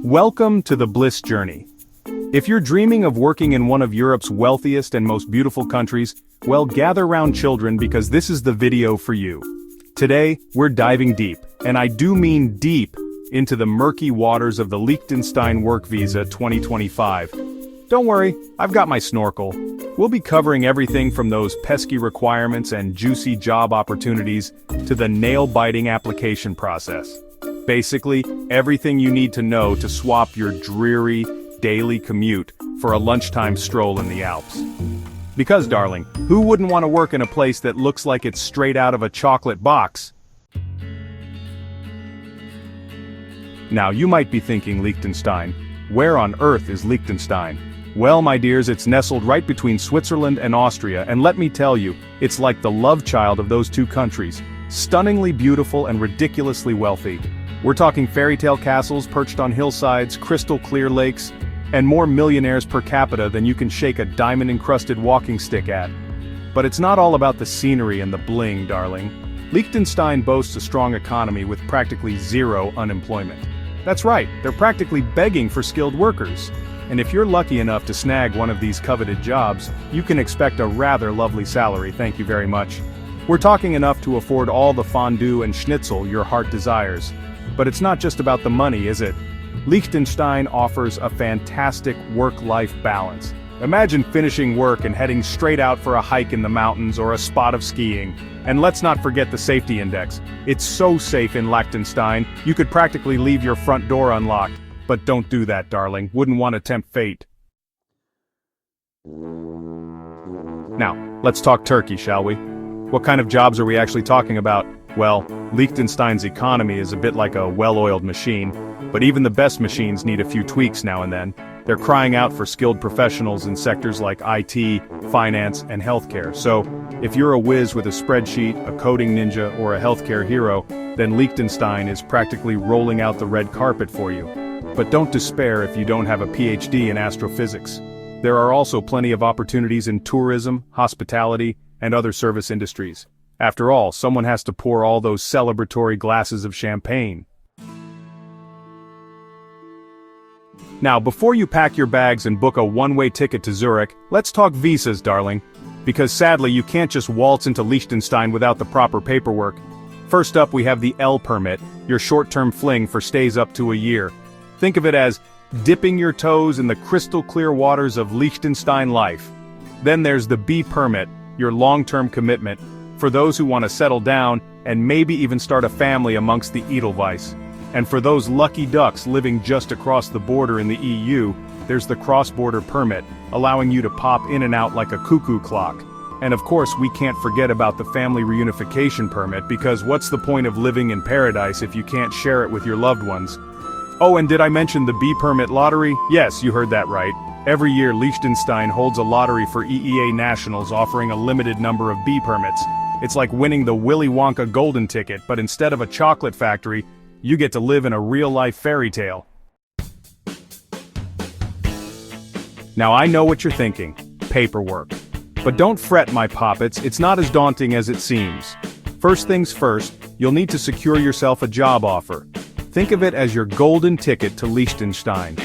Welcome to the Bliss Journey. If you're dreaming of working in one of Europe's wealthiest and most beautiful countries, well, gather round children because this is the video for you. Today, we're diving deep, and I do mean deep, into the murky waters of the Liechtenstein Work Visa 2025. Don't worry, I've got my snorkel. We'll be covering everything from those pesky requirements and juicy job opportunities to the nail-biting application process. Basically, everything you need to know to swap your dreary, daily commute for a lunchtime stroll in the Alps. Because, darling, who wouldn't want to work in a place that looks like it's straight out of a chocolate box? Now, you might be thinking, Liechtenstein, where on earth is Liechtenstein? Well, my dears, it's nestled right between Switzerland and Austria, and let me tell you, it's like the love child of those two countries. Stunningly beautiful and ridiculously wealthy. We're talking fairy tale castles perched on hillsides, crystal clear lakes, and more millionaires per capita than you can shake a diamond-encrusted walking stick at. But it's not all about the scenery and the bling, darling. Liechtenstein boasts a strong economy with practically zero unemployment. That's right, they're practically begging for skilled workers. And if you're lucky enough to snag one of these coveted jobs, you can expect a rather lovely salary, thank you very much. We're talking enough to afford all the fondue and schnitzel your heart desires. But it's not just about the money, is it? Liechtenstein offers a fantastic work-life balance. Imagine finishing work and heading straight out for a hike in the mountains or a spot of skiing. And let's not forget the safety index. It's so safe in Liechtenstein, you could practically leave your front door unlocked. But don't do that, darling. Wouldn't want to tempt fate. Now, let's talk Turkey, shall we? What kind of jobs are we actually talking about? Well, Liechtenstein's economy is a bit like a well-oiled machine, but even the best machines need a few tweaks now and then. They're crying out for skilled professionals in sectors like IT, finance, and healthcare. So, if you're a whiz with a spreadsheet, a coding ninja, or a healthcare hero, then Liechtenstein is practically rolling out the red carpet for you. But don't despair if you don't have a PhD in astrophysics. There are also plenty of opportunities in tourism, hospitality, and other service industries. After all, someone has to pour all those celebratory glasses of champagne. Now, before you pack your bags and book a one-way ticket to Zurich, let's talk visas, darling. Because sadly, you can't just waltz into Liechtenstein without the proper paperwork. First up, we have the L permit, your short-term fling for stays up to a year. Think of it as dipping your toes in the crystal-clear waters of Liechtenstein life. Then there's the B permit, your long-term commitment, for those who want to settle down and maybe even start a family amongst the Edelweiss. And for those lucky ducks living just across the border in the EU, there's the cross-border permit, allowing you to pop in and out like a cuckoo clock. And of course, we can't forget about the family reunification permit, because what's the point of living in paradise if you can't share it with your loved ones? Oh, and did I mention the B permit lottery? Yes, you heard that right. Every year, Liechtenstein holds a lottery for EEA nationals offering a limited number of B permits. It's like winning the Willy Wonka golden ticket, but instead of a chocolate factory, you get to live in a real-life fairy tale. Now I know what you're thinking, paperwork. But don't fret, my poppets, it's not as daunting as it seems. First things first, you'll need to secure yourself a job offer. Think of it as your golden ticket to Liechtenstein.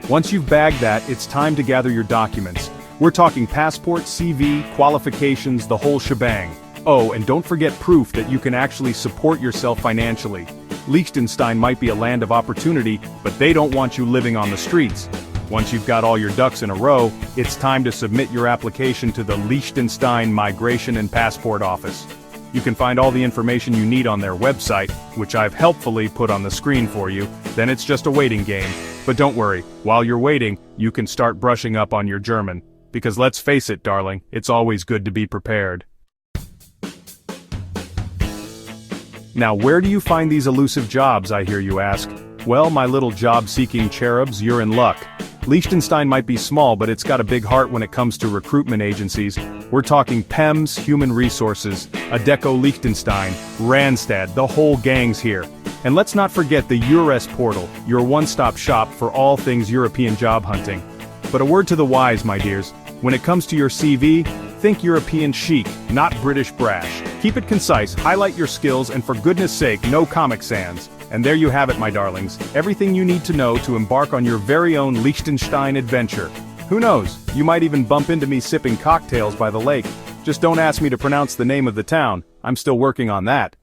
Once you've bagged that, it's time to gather your documents. We're talking passport, CV, qualifications, the whole shebang. Oh, and don't forget proof that you can actually support yourself financially. Liechtenstein might be a land of opportunity, but they don't want you living on the streets. Once you've got all your ducks in a row, it's time to submit your application to the Liechtenstein Migration and Passport Office. You can find all the information you need on their website, which I've helpfully put on the screen for you. Then it's just a waiting game. But don't worry, while you're waiting, you can start brushing up on your German. Because let's face it, darling, it's always good to be prepared. Now, where do you find these elusive jobs, I hear you ask? Well, my little job-seeking cherubs, you're in luck. Liechtenstein might be small, but it's got a big heart when it comes to recruitment agencies. We're talking PEMS, Human Resources, Adecco Liechtenstein, Randstad, the whole gang's here. And let's not forget the EURES portal, your one-stop shop for all things European job hunting. But a word to the wise, my dears. When it comes to your CV, think European chic, not British brash. Keep it concise, highlight your skills, and for goodness sake, no Comic Sans. And there you have it, my darlings, everything you need to know to embark on your very own Liechtenstein adventure. Who knows, you might even bump into me sipping cocktails by the lake. Just don't ask me to pronounce the name of the town, I'm still working on that.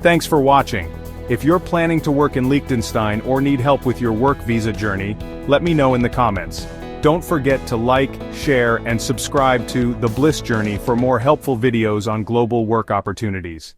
Thanks for watching. If you're planning to work in Liechtenstein or need help with your work visa journey, let me know in the comments. Don't forget to like, share, and subscribe to The Bliss Journey for more helpful videos on global work opportunities.